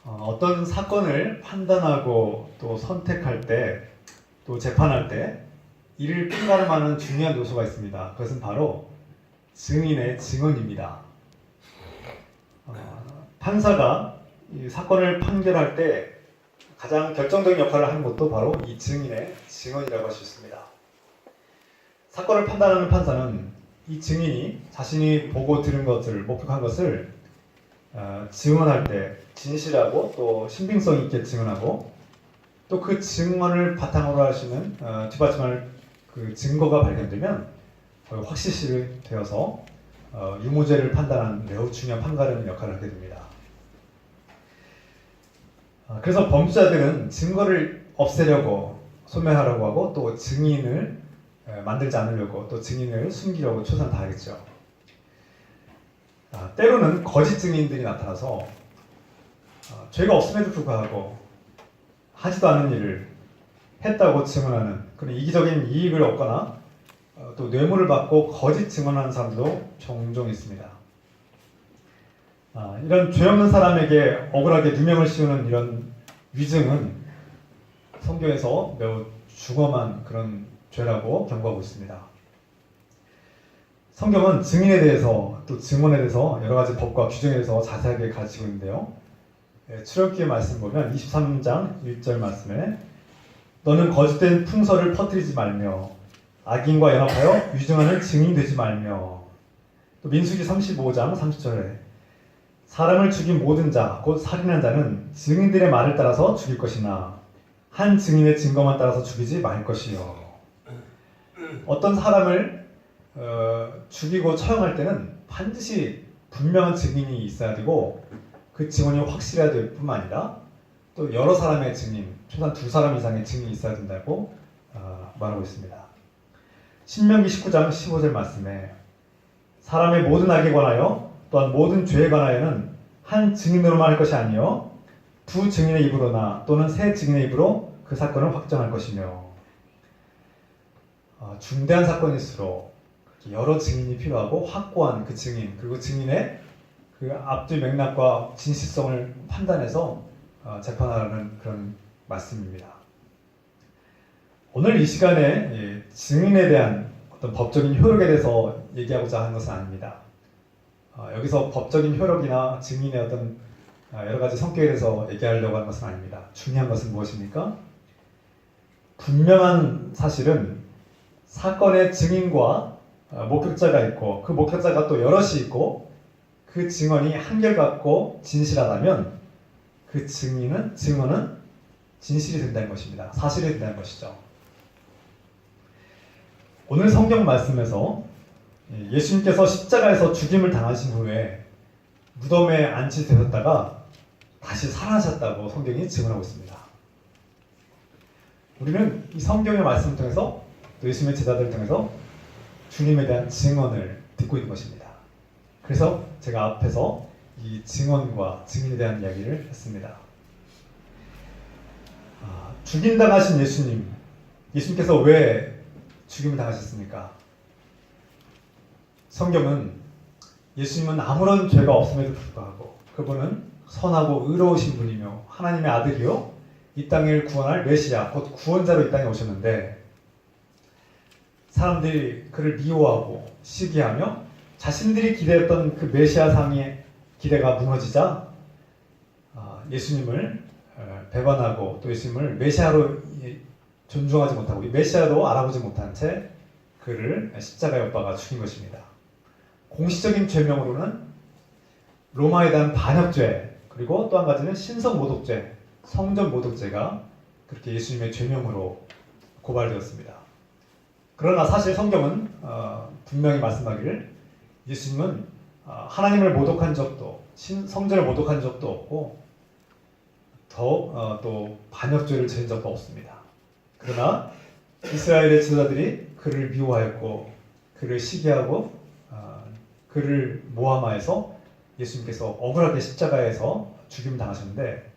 어떤 사건을 판단하고 또 선택할 때, 또 재판할 때 이를 판가름하는 중요한 요소가 있습니다. 그것은 바로 증인의 증언입니다. 판사가 이 사건을 판결할 때 가장 결정적인 역할을 하는 것도 바로 이 증인의 증언이라고 할 수 있습니다. 사건을 판단하는 판사는 이 증인이 자신이 보고 들은 것을, 목격한 것을 증언할 때 진실하고 또 신빙성 있게 증언하고, 또 그 증언을 바탕으로 하시는 뒷받침할 그 증거가 발견되면 확실시 되어서 유무죄를 판단하는 매우 중요한 판가름 역할을 하게 됩니다. 그래서 범죄자들은 증거를 없애려고, 소멸하려고 하고, 또 증인을 만들지 않으려고, 또 증인을 숨기려고 최선을 다하겠죠. 때로는 거짓 증인들이 나타나서 죄가 없음에도 불구하고 하지도 않은 일을 했다고 증언하는 그런 이기적인 이익을 얻거나 또 뇌물을 받고 거짓 증언하는 사람도 종종 있습니다. 이런 죄 없는 사람에게 억울하게 누명을 씌우는 이런 위증은 성경에서 매우 중엄한 그런 죄라고 경고하고 있습니다. 성경은 증인에 대해서 또 증언에 대해서 여러 가지 법과 규정에 대해서 자세하게 가르치고 있는데요. 출애굽기의 말씀 보면 23장 1절 말씀에 너는 거짓된 풍설을 퍼뜨리지 말며 악인과 연합하여 위증하는 증인이 되지 말며, 또 민수기 35장 30절에 사람을 죽인 모든 자 곧 살인한 자는 증인들의 말을 따라서 죽일 것이나 한 증인의 증거만 따라서 죽이지 말 것이요. 어떤 사람을 죽이고 처형할 때는 반드시 분명한 증인이 있어야 되고, 그 증언이 확실해야 될 뿐만 아니라 또 여러 사람의 증인, 최소한 2사람 이상의 증인이 있어야 된다고 말하고 있습니다. 신명기 19장 15절 말씀에 사람의 모든 악에 관하여 또한 모든 죄에 관하여는 한 증인으로만 할 것이 아니요 2증인의 입으로나 또는 3증인의 입으로 그 사건을 확정할 것이며, 중대한 사건일수록 여러 증인이 필요하고 확고한 그 증인, 그리고 증인의 그 앞뒤 맥락과 진실성을 판단해서 재판하라는 그런 말씀입니다. 오늘 이 시간에 증인에 대한 어떤 법적인 효력에 대해서 얘기하고자 하는 것은 아닙니다. 여기서 법적인 효력이나 증인의 어떤 여러 가지 성격에 대해서 얘기하려고 하는 것은 아닙니다. 중요한 것은 무엇입니까? 분명한 사실은 사건의 증인과 목격자가 있고, 그 목격자가 또 여럿이 있고, 그 증언이 한결같고 진실하다면 그 증언은 진실이 된다는 것입니다. 사실이 된다는 것이죠. 오늘 성경 말씀에서 예수님께서 십자가에서 죽임을 당하신 후에 무덤에 안치되셨다가 다시 살아나셨다고 성경이 증언하고 있습니다. 우리는 이 성경의 말씀을 통해서 또 예수님의 제자들을 통해서 주님에 대한 증언을 듣고 있는 것입니다. 그래서 제가 앞에서 이 증언과 증인에 대한 이야기를 했습니다. 죽임당하신 예수님께서 왜 죽임을 당하셨습니까? 성경은 예수님은 아무런 죄가 없음에도 불구하고 그분은 선하고 의로우신 분이며 하나님의 아들이요 이 땅을 구원할 메시아, 곧 구원자로 이 땅에 오셨는데, 사람들이 그를 미워하고 시기하며 자신들이 기대했던 그 메시아 상의 기대가 무너지자 예수님을 배반하고 또 예수님을 메시아로 존중하지 못하고 메시아로 알아보지 못한 채 그를 십자가에 못 박아 죽인 것입니다. 공식적인 죄명으로는 로마에 대한 반역죄, 그리고 또 한 가지는 신성모독죄, 성전모독죄가 그렇게 예수님의 죄명으로 고발되었습니다. 그러나 사실 성경은 분명히 말씀하기를 예수님은 하나님을 모독한 적도, 성전을 모독한 적도 없고 또 반역죄를 지은 적도 없습니다. 그러나 이스라엘의 지도자들이 그를 미워하였고 그를 시기하고 그를 모함하여서 예수님께서 억울하게 십자가에서 죽임 당하셨는데,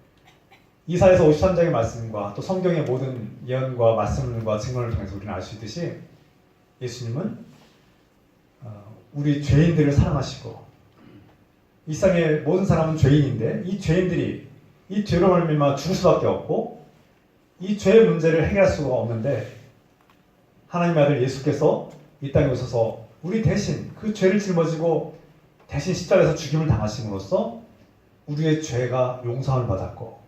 이사야서 53장의 말씀과 또 성경의 모든 예언과 말씀과 증언을 통해서 우리는 알 수 있듯이 예수님은 우리 죄인들을 사랑하시고, 이 세상의 모든 사람은 죄인인데 이 죄인들이 이 죄로 말미암아 죽을 수밖에 없고 이 죄의 문제를 해결할 수가 없는데 하나님의 아들 예수께서 이 땅에 오셔서 우리 대신 그 죄를 짊어지고 대신 십자가에서 죽임을 당하심으로써 우리의 죄가 용서함을 받았고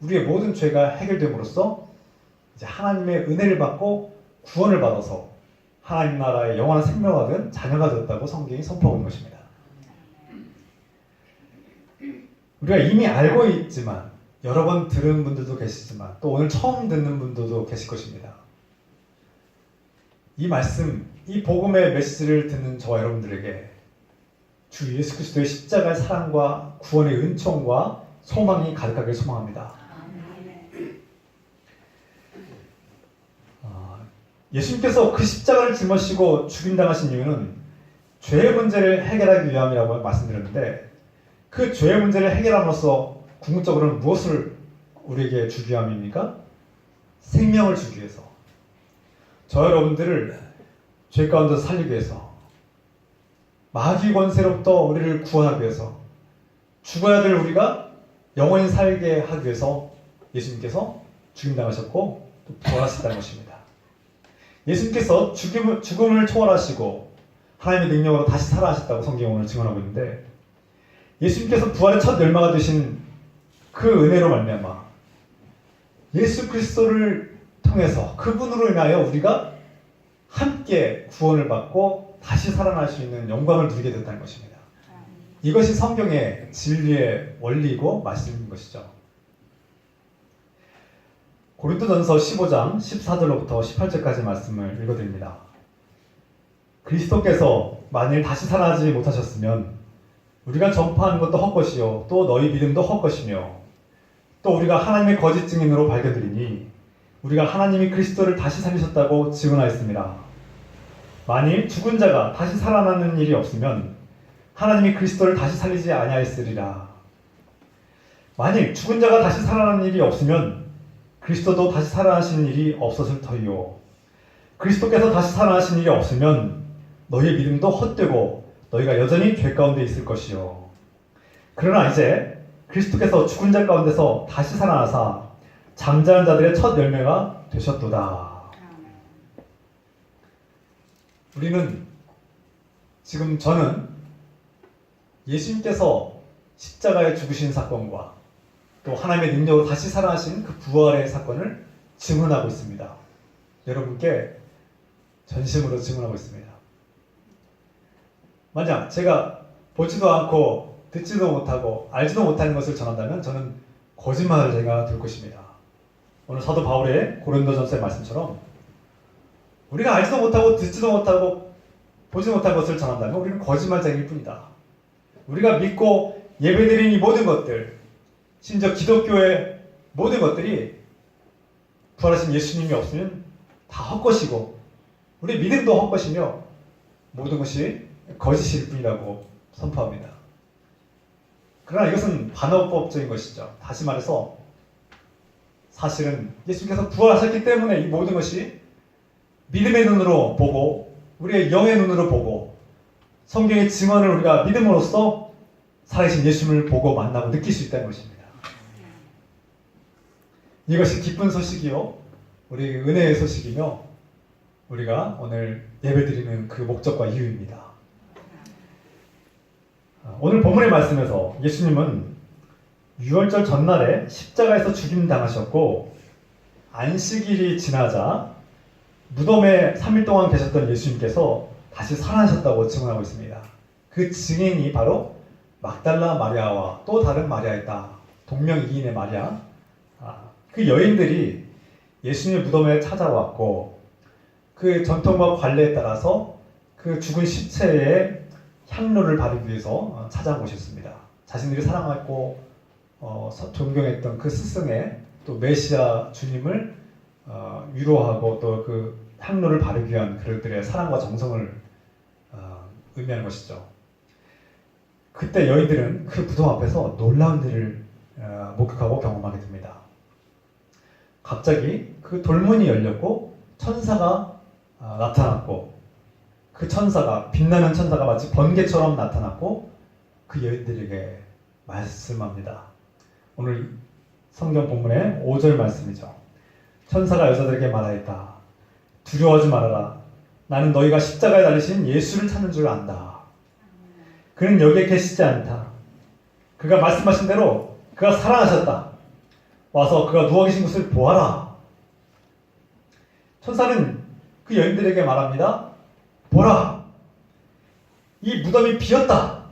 우리의 모든 죄가 해결됨으로써 이제 하나님의 은혜를 받고 구원을 받아서 하나님 나라의 영원한 생명을 얻은 자녀가 되었다고 성경이 선포하고 있는 것입니다. 우리가 이미 알고 있지만 여러 번 들은 분들도 계시지만 또 오늘 처음 듣는 분들도 계실 것입니다. 이 말씀, 이 복음의 메시지를 듣는 저와 여러분들에게 주 예수 그리스도의 십자가의 사랑과 구원의 은총과 소망이 가득하길 소망합니다. 예수님께서 그 십자가를 짊어지고 죽임당하신 이유는 죄의 문제를 해결하기 위함이라고 말씀드렸는데 그 죄의 문제를 해결함으로써 궁극적으로는 무엇을 우리에게 주기 위함입니까? 생명을 주기 위해서 저 여러분들을 죄 가운데서 살리기 위해서 마귀 권세로부터 우리를 구원하기 위해서 죽어야 될 우리가 영원히 살게 하기 위해서 예수님께서 죽임당하셨고 또 부활하셨다는 것입니다. 예수님께서 죽음을 초월하시고 하나님의 능력으로 다시 살아나셨다고 성경이 오늘 증언하고 있는데 예수님께서 부활의 첫 열마가 되신 그 은혜로 말미암아 예수 그리스도를 통해서 그분으로 인하여 우리가 함께 구원을 받고 다시 살아날 수 있는 영광을 누리게 됐다는 것입니다. 이것이 성경의 진리의 원리이고 말씀인 것이죠. 고린도전서 15장 14절로부터 18절까지 말씀을 읽어드립니다. 그리스도께서 만일 다시 살아나지 못하셨으면 우리가 전파하는 것도 헛것이요 또 너희 믿음도 헛것이며 또 우리가 하나님의 거짓 증인으로 밝혀드리니 우리가 하나님이 그리스도를 다시 살리셨다고 증언하였습니다. 만일 죽은 자가 다시 살아나는 일이 없으면 하나님이 그리스도를 다시 살리지 아니하였으리라. 만일 죽은 자가 다시 살아나는 일이 없으면 그리스도도 다시 살아나신 일이 없었을 터이요. 그리스도께서 다시 살아나신 일이 없으면 너희의 믿음도 헛되고 너희가 여전히 죄 가운데 있을 것이요. 그러나 이제 그리스도께서 죽은 자 가운데서 다시 살아나사 잠자는 자들의 첫 열매가 되셨도다. 우리는 지금 저는 예수님께서 십자가에 죽으신 사건과 또 하나님의 능력으로 다시 살아나신 그 부활의 사건을 증언하고 있습니다. 여러분께 전심으로 증언하고 있습니다. 만약 제가 보지도 않고 듣지도 못하고 알지도 못하는 것을 전한다면 저는 거짓말을 제가 들 것입니다. 오늘 사도 바울의 고린도전서의 말씀처럼 우리가 알지도 못하고 듣지도 못하고 보지 못한 것을 전한다면 우리는 거짓말쟁이일 뿐이다. 우리가 믿고 예배드리는 이 모든 것들, 심지어 기독교의 모든 것들이 부활하신 예수님이 없으면 다 헛것이고 우리 믿음도 헛것이며 모든 것이 거짓일 뿐이라고 선포합니다. 그러나 이것은 반어법적인 것이죠. 다시 말해서 사실은 예수님께서 부활하셨기 때문에 이 모든 것이 믿음의 눈으로 보고 우리의 영의 눈으로 보고 성경의 증언을 우리가 믿음으로써 살아계신 예수님을 보고 만나고 느낄 수 있다는 것입니다. 이것이 기쁜 소식이요 우리 은혜의 소식이며 우리가 오늘 예배드리는 그 목적과 이유입니다. 오늘 본문의 말씀에서 예수님은 유월절 전날에 십자가에서 죽임당하셨고 안식일이 지나자 무덤에 3일 동안 계셨던 예수님께서 다시 살아나셨다고 증언하고 있습니다. 그 증인이 바로 막달라 마리아와 또 다른 마리아였다. 동명이인의 마리아. 그 여인들이 예수님의 무덤에 찾아왔고 그 전통과 관례에 따라서 그 죽은 시체에 향로를 바르기 위해서 찾아온 것이었습니다. 자신들이 사랑했고 존경했던 그 스승의 또 메시아 주님을 위로하고 또 그 향로를 바르기 위한 그들의 사랑과 정성을 의미하는 것이죠. 그때 여인들은 그 무덤 앞에서 놀라운 일을 목격하고 경험하게 됩니다. 갑자기 그 돌문이 열렸고 천사가 나타났고 그 천사가 빛나는 천사가 마치 번개처럼 나타났고 그 여인들에게 말씀합니다. 오늘 성경 본문의 5절 말씀이죠. 천사가 여자들에게 말하였다. 두려워하지 말아라. 나는 너희가 십자가에 달리신 예수를 찾는 줄 안다. 그는 여기에 계시지 않다. 그가 말씀하신 대로 그가 살아나셨다. 와서 그가 누워 계신 곳을 보아라. 천사는 그 여인들에게 말합니다. 보라. 이 무덤이 비었다.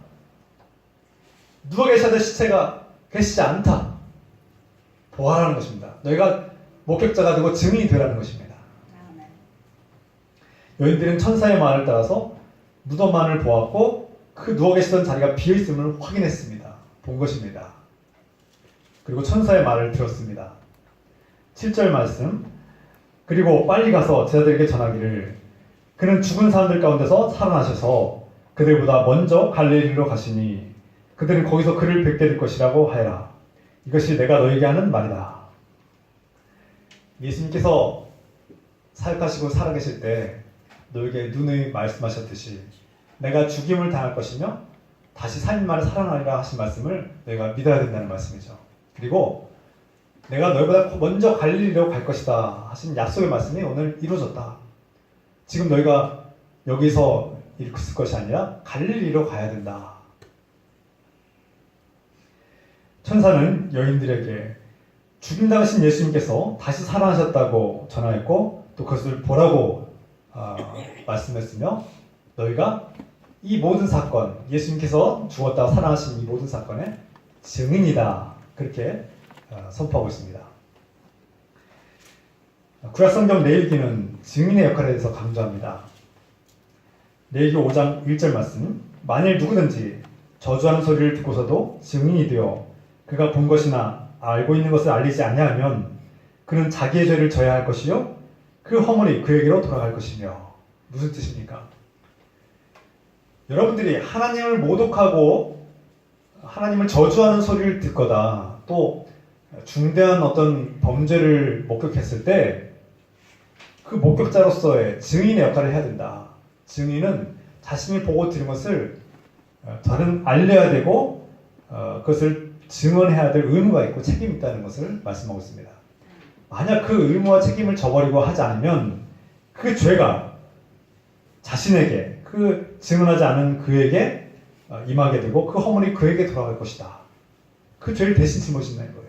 누워 계셔야 시체가 계시지 않다. 보아라는 것입니다. 너희가 목격자가 되고 증인이 되라는 것입니다. 여인들은 천사의 말을 따라서 무덤 안을 보았고 그 누워 계시던 자리가 비어있음을 확인했습니다. 본 것입니다. 그리고 천사의 말을 들었습니다. 7절 말씀. 그리고 빨리 가서 제자들에게 전하기를 그는 죽은 사람들 가운데서 살아나셔서 그들보다 먼저 갈릴리로 가시니 그들은 거기서 그를 뵙게 될 것이라고 하여라. 이것이 내가 너에게 하는 말이다. 예수님께서 사역하시고 살아계실 때 너에게 누누이 말씀하셨듯이 내가 죽임을 당할 것이며 다시 3일 만에 살아나리라 하신 말씀을 너희가 믿어야 된다는 말씀이죠. 그리고 내가 너희보다 먼저 갈릴리로 갈 것이다 하신 약속의 말씀이 오늘 이루어졌다. 지금 너희가 여기서 있을 것이 아니라 갈릴리로 가야 된다. 천사는 여인들에게 죽임당하신 예수님께서 다시 살아나셨다고 전하였고 또 그것을 보라고 말씀했으며 너희가 이 모든 사건, 예수님께서 죽었다가 살아나신 이 모든 사건의 증인이다. 그렇게 선포하고 있습니다. 구약성경 레위기는 증인의 역할에 대해서 강조합니다. 레위기 5장 1절 말씀. 만일 누구든지 저주하는 소리를 듣고서도 증인이 되어 그가 본 것이나 알고 있는 것을 알리지 아니하면 그는 자기의 죄를 져야 할 것이요 그 허물이 그에게로 돌아갈 것이며. 무슨 뜻입니까? 여러분들이 하나님을 모독하고 하나님을 저주하는 소리를 듣거나 또 중대한 어떤 범죄를 목격했을 때 그 목격자로서의 증인의 역할을 해야 된다. 증인은 자신이 보고 들은 것을 다른 알려야 되고 그것을 증언해야 될 의무가 있고 책임이 있다는 것을 말씀하고 있습니다. 만약 그 의무와 책임을 저버리고 하지 않으면 그 죄가 자신에게 그 증언하지 않은 그에게 임하게 되고 그 허물이 그에게 돌아갈 것이다. 그 죄를 대신 짊어진다는 거예요.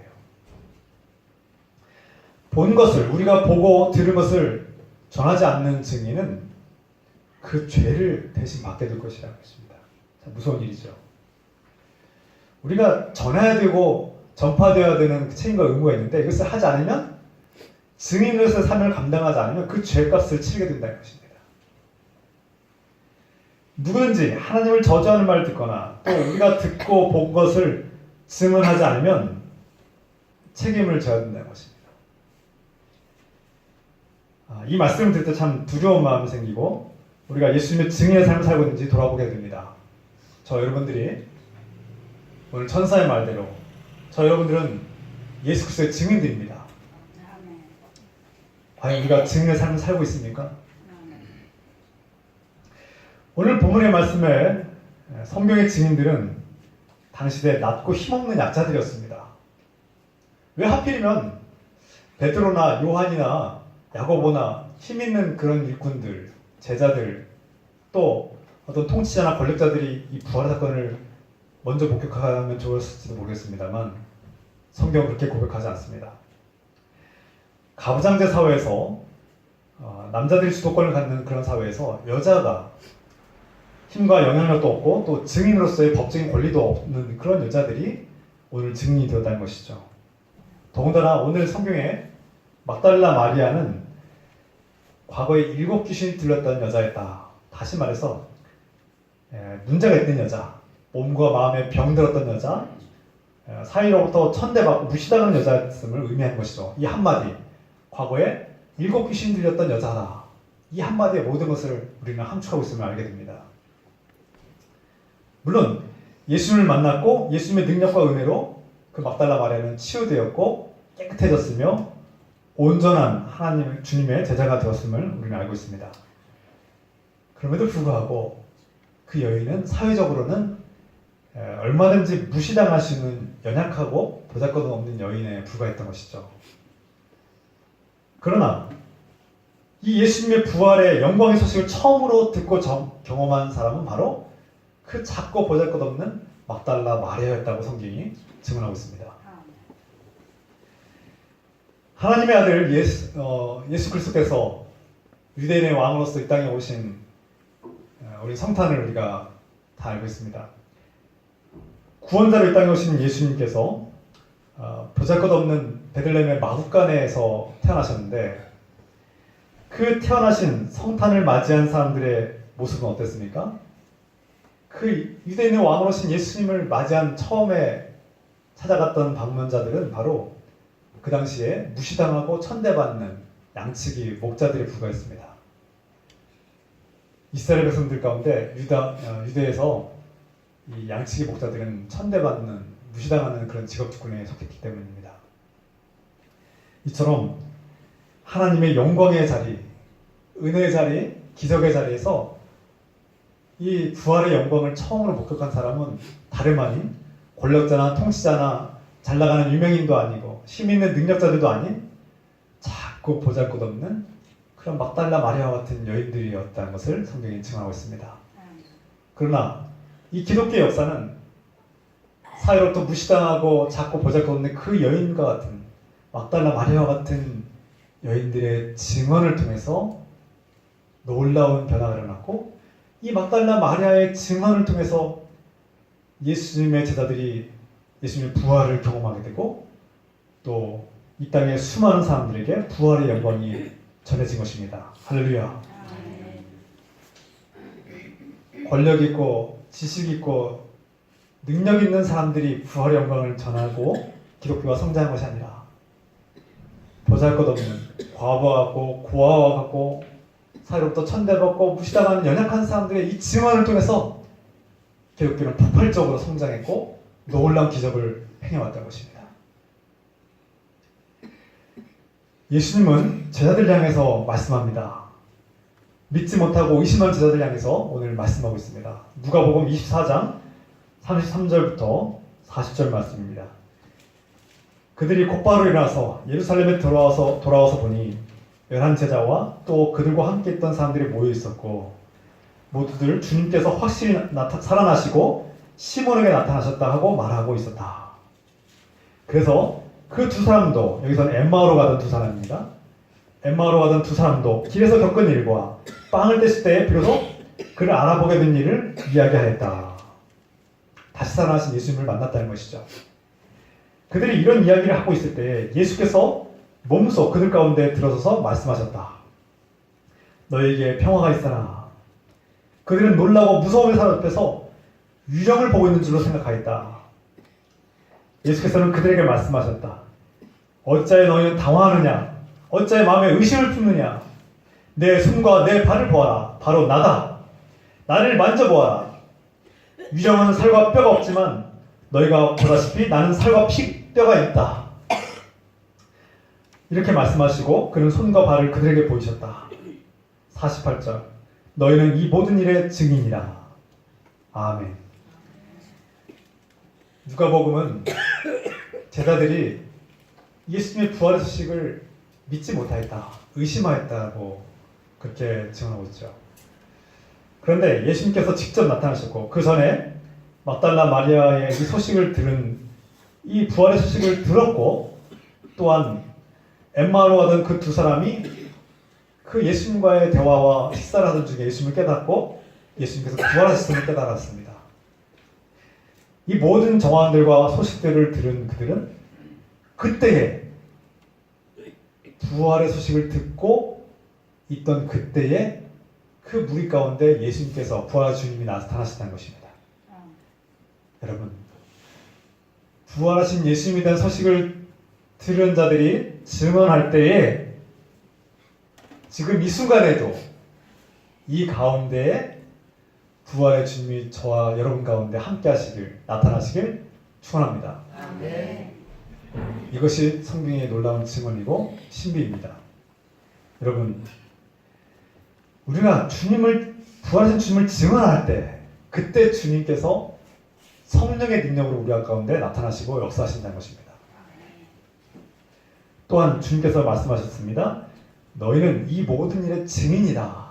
본 것을 우리가 보고 들은 것을 전하지 않는 증인은 그 죄를 대신 받게 될 것이라는 것입니다. 참 무서운 일이죠. 우리가 전해야 되고 전파되어야 되는 책임과 의무가 있는데 이것을 하지 않으면 증인으로서의 사명을 감당하지 않으면 그 죄값을 치르게 된다는 것입니다. 누구든지 하나님을 저주하는 말을 듣거나 또 우리가 듣고 본 것을 증언하지 않으면 책임을 져야 된다는 것입니다. 이 말씀을 들을 때 참 두려운 마음이 생기고 우리가 예수님의 증인의 삶을 살고 있는지 돌아보게 됩니다. 저 여러분들이 오늘 천사의 말대로 저 여러분들은 예수 그리스도의 증인들입니다. 과연 우리가 증인의 삶을 살고 있습니까? 오늘 본문의 말씀에 성경의 증인들은 당시대 낮고 힘없는 약자들이었습니다. 왜 하필이면 베드로나 요한이나 야고보나 힘있는 그런 일꾼들, 제자들, 또 어떤 통치자나 권력자들이 이 부활의 사건을 먼저 목격하면 좋았을지도 모르겠습니다만 성경은 그렇게 고백하지 않습니다. 가부장제 사회에서 남자들이 주도권을 갖는 그런 사회에서 여자가 힘과 영향력도 없고 또 증인으로서의 법적인 권리도 없는 그런 여자들이 오늘 증인이 되었다는 것이죠. 더군다나 오늘 성경에 막달라 마리아는 과거에 7 귀신이 들렸던 여자였다. 다시 말해서 문제가 있는 여자, 몸과 마음에 병들었던 여자, 사이로부터 천대받고 무시당하는 여자였음을 의미하는 것이죠. 이 한마디, 과거에 7 귀신이 들렸던 여자다. 이 한마디에 모든 것을 우리는 함축하고 있음을 알게 됩니다. 물론 예수님을 만났고 예수님의 능력과 은혜로 그 막달라 마리아는 치유되었고 깨끗해졌으며 온전한 하나님 주님의 제자가 되었음을 우리는 알고 있습니다. 그럼에도 불구하고 그 여인은 사회적으로는 얼마든지 무시당할 수 있는 연약하고 보잘것없는 여인에 불과했던 것이죠. 그러나 이 예수님의 부활의 영광의 소식을 처음으로 듣고 경험한 사람은 바로 그 작고 보잘것없는 막달라 마리아였다고 성경이 증언하고 있습니다. 하나님의 아들 예수 그리스도께서 유대인의 왕으로서 이 땅에 오신 우리 성탄을 우리가 다 알고 있습니다. 구원자로 이 땅에 오신 예수님께서 보잘것없는 베들레헴의 마구간에서 태어나셨는데 그 태어나신 성탄을 맞이한 사람들의 모습은 어땠습니까? 그 유대인의 왕으로신 예수님을 맞이한 처음에 찾아갔던 방문자들은 바로 그 당시에 무시당하고 천대받는 양치기 목자들에 불과했습니다. 이스라엘 백성들 가운데 유대에서 이 양치기 목자들은 천대받는 무시당하는 그런 직업군에 속했기 때문입니다. 이처럼 하나님의 영광의 자리, 은혜의 자리, 기적의 자리에서 이 부활의 영광을 처음으로 목격한 사람은 다름 아닌 권력자나 통치자나 잘나가는 유명인도 아니고 힘 있는 능력자들도 아닌 작고 보잘것없는 그런 막달라 마리아와 같은 여인들이었다는 것을 성경이 증언하고 있습니다. 그러나 이 기독교의 역사는 사이로부터 무시당하고 작고 보잘것없는 그 여인과 같은 막달라 마리아와 같은 여인들의 증언을 통해서 놀라운 변화가 일어났고 이 막달라 마리아의 증언을 통해서 예수님의 제자들이 예수님의 부활을 경험하게 되고 또 이 땅의 수많은 사람들에게 부활의 영광이 전해진 것입니다. 할렐루야. 권력 있고 지식 있고 능력 있는 사람들이 부활의 영광을 전하고 기독교가 성장한 것이 아니라 보잘것없는 과부하고 고아와갖고 사이로부터 천대받고 무시당하는 연약한 사람들의 이 증언을 통해서 기독교는 폭발적으로 성장했고 놀라운 기적을 행해왔던 것입니다. 예수님은 제자들 향해서 말씀합니다. 믿지 못하고 의심한 제자들 향해서 오늘 말씀하고 있습니다. 누가복음 24장 33절부터 40절 말씀입니다. 그들이 곧바로 일어나서 예루살렘에 돌아와서 보니 11제자와 또 그들과 함께 있던 사람들이 모여 있었고 모두들 주님께서 확실히 살아나시고 시몬에게 나타나셨다 하고 말하고 있었다. 그래서 그 두 사람도, 여기서는 엠마오로 가던 두 사람입니다. 엠마오로 가던 두 사람도 길에서 겪은 일과 빵을 뗐을 때 비로소 그를 알아보게 된 일을 이야기하였다. 다시 살아나신 예수님을 만났다는 것이죠. 그들이 이런 이야기를 하고 있을 때 예수께서 몸소 그들 가운데 들어서서 말씀하셨다. 너에게 평화가 있으나 그들은 놀라고 무서움에 사로잡혀서 유령을 보고 있는 줄로 생각하였다. 예수께서는 그들에게 말씀하셨다. 어찌하여 너희는 당황하느냐? 어찌하여 마음에 의심을 품느냐? 내 손과 내 발을 보아라. 바로 나다. 나를 만져보아라. 유령은 살과 뼈가 없지만 너희가 보다시피 나는 살과 뼈가 있다. 이렇게 말씀하시고 그는 손과 발을 그들에게 보이셨다. 48절 너희는 이 모든 일의 증인이라. 아멘. 누가복음은 제자들이 예수님의 부활의 소식을 믿지 못하였다, 의심하였다고 그렇게 증언하고 있죠. 그런데 예수님께서 직접 나타나셨고 그 전에 막달라 마리아의 이 소식을 들은 이 부활의 소식을 들었고 또한 엠마오로 가던 그 두 사람이 그 예수님과의 대화와 식사를 하던 중에 예수님을 깨닫고 예수님께서 부활하셨음을 깨달았습니다. 이 모든 정황들과 소식들을 들은 그들은 그때에 부활의 소식을 듣고 있던 그때에 그 무리 가운데 예수님께서 부활의 주님이 나타나셨다는 것입니다. 여러분, 부활하신 예수님에 대한 소식을 들은 자들이 증언할 때에 지금 이 순간에도 이 가운데에 부활의 주님이 저와 여러분 가운데 함께 하시길, 나타나시길 축원합니다. 아멘. 이것이 성경의 놀라운 증언이고 신비입니다. 여러분, 우리가 부활하신 주님을 증언할 때 그때 주님께서 성령의 능력으로 우리 가운데 나타나시고 역사하신다는 것입니다. 또한 주님께서 말씀하셨습니다. 너희는 이 모든 일의 증인이다.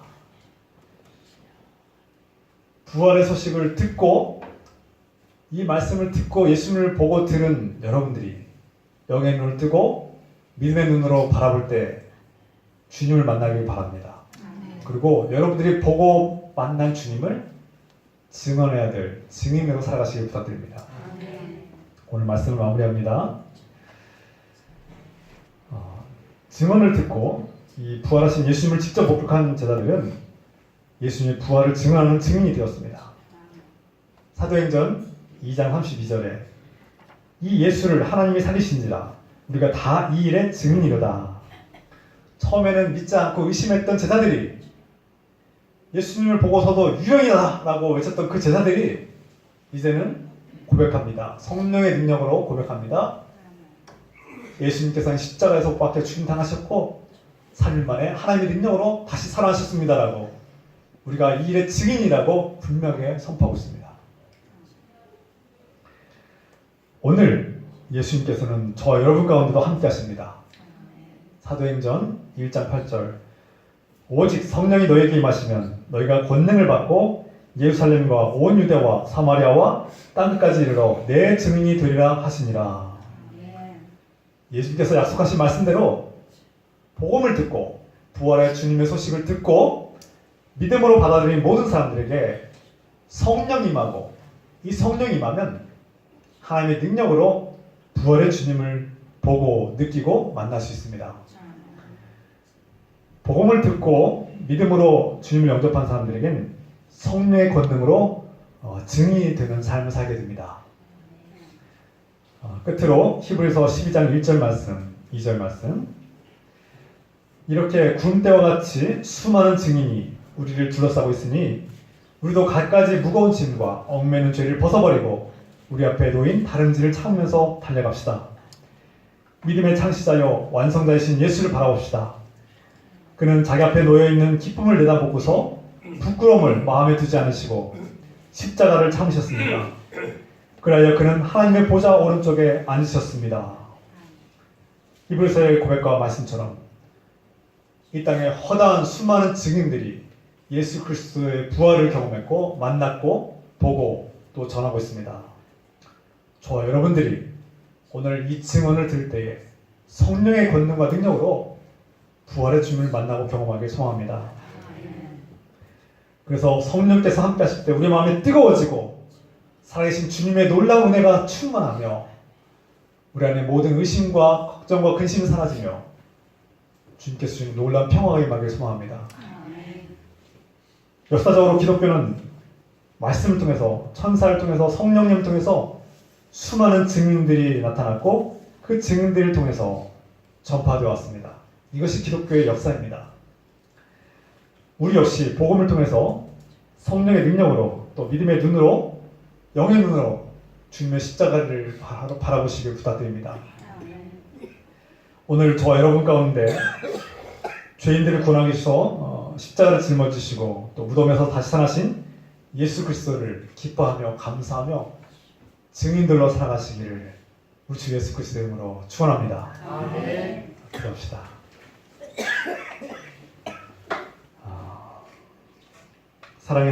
부활의 소식을 듣고 이 말씀을 듣고 예수님을 보고 들은 여러분들이 영의 눈을 뜨고 믿음의 눈으로 바라볼 때 주님을 만나길 바랍니다. 그리고 여러분들이 보고 만난 주님을 증언해야 될 증인으로 살아가시길 부탁드립니다. 오늘 말씀을 마무리합니다. 증언을 듣고 이 부활하신 예수님을 직접 목격한 제자들은 예수님의 부활을 증언하는 증인이 되었습니다. 사도행전 2장 32절에 이 예수를 하나님이 살리신지라 우리가 다 이 일의 증인이로다. 처음에는 믿지 않고 의심했던 제자들이 예수님을 보고서도 유령이다 라고 외쳤던 그 제자들이 이제는 고백합니다. 성령의 능력으로 고백합니다. 예수님께서는 십자가에서 못 박혀 죽임당하셨고 3일 만에 하나님의 능력으로 다시 살아나셨습니다 라고 우리가 이 일의 증인이라고 분명하게 선포하고 있습니다. 오늘 예수님께서는 저와 여러분 가운데도 함께 하십니다. 사도행전 1장 8절 오직 성령이 너에게 임하시면 너희가 권능을 받고 예루살렘과 온 유대와 사마리아와 땅끝까지 이르러 내 증인이 되리라 하시니라. 예수님께서 약속하신 말씀대로 복음을 듣고 부활의 주님의 소식을 듣고 믿음으로 받아들인 모든 사람들에게 성령이 임하고 이 성령이 임하면 하나님의 능력으로 부활의 주님을 보고 느끼고 만날 수 있습니다. 복음을 듣고 믿음으로 주님을 영접한 사람들에게는 성령의 권능으로 증인이 되는 삶을 살게 됩니다. 끝으로 히브리서 12장 1절 말씀, 2절 말씀 이렇게 구름대와 같이 수많은 증인이 우리를 둘러싸고 있으니 우리도 갖가지 무거운 짐과 얽매는 죄를 벗어버리고 우리 앞에 놓인 다른 길을 찾으면서 달려갑시다. 믿음의 창시자여 완성자이신 예수를 바라봅시다. 그는 자기 앞에 놓여있는 기쁨을 내다보고서 부끄러움을 마음에 두지 않으시고 십자가를 참으셨습니다. 그리하여 그는 하나님의 보좌 오른쪽에 앉으셨습니다. 히브리서의 고백과 말씀처럼 이 땅에 허다한 수많은 증인들이 예수 그리스도의 부활을 경험했고 만났고 보고 또 전하고 있습니다. 저와 여러분들이 오늘 이 증언을 들을 때에 성령의 권능과 능력으로 부활의 주님을 만나고 경험하길 소망합니다. 그래서 성령께서 함께 하실 때 우리 마음이 뜨거워지고 살아계신 주님의 놀라운 은혜가 충만하며 우리 안에 모든 의심과 걱정과 근심이 사라지며 주님께서 주신 놀라운 평화가 임하길 소망합니다. 역사적으로 기독교는 말씀을 통해서 천사를 통해서 성령님을 통해서 수많은 증인들이 나타났고 그 증인들을 통해서 전파되어 왔습니다. 이것이 기독교의 역사입니다. 우리 역시 복음을 통해서 성령의 능력으로 또 믿음의 눈으로 영의 눈으로 주님의 십자가를 바라보시길 부탁드립니다. 오늘 저와 여러분 가운데 죄인들을 구원하기 위해서 십자가를 짊어지시고 또 무덤에서 다시 살아나신 예수 그리스도를 기뻐하며 감사하며 증인들로 살아가시기를 우리 주 예수 그리스도의 이름으로 축원합니다. 기도합시다.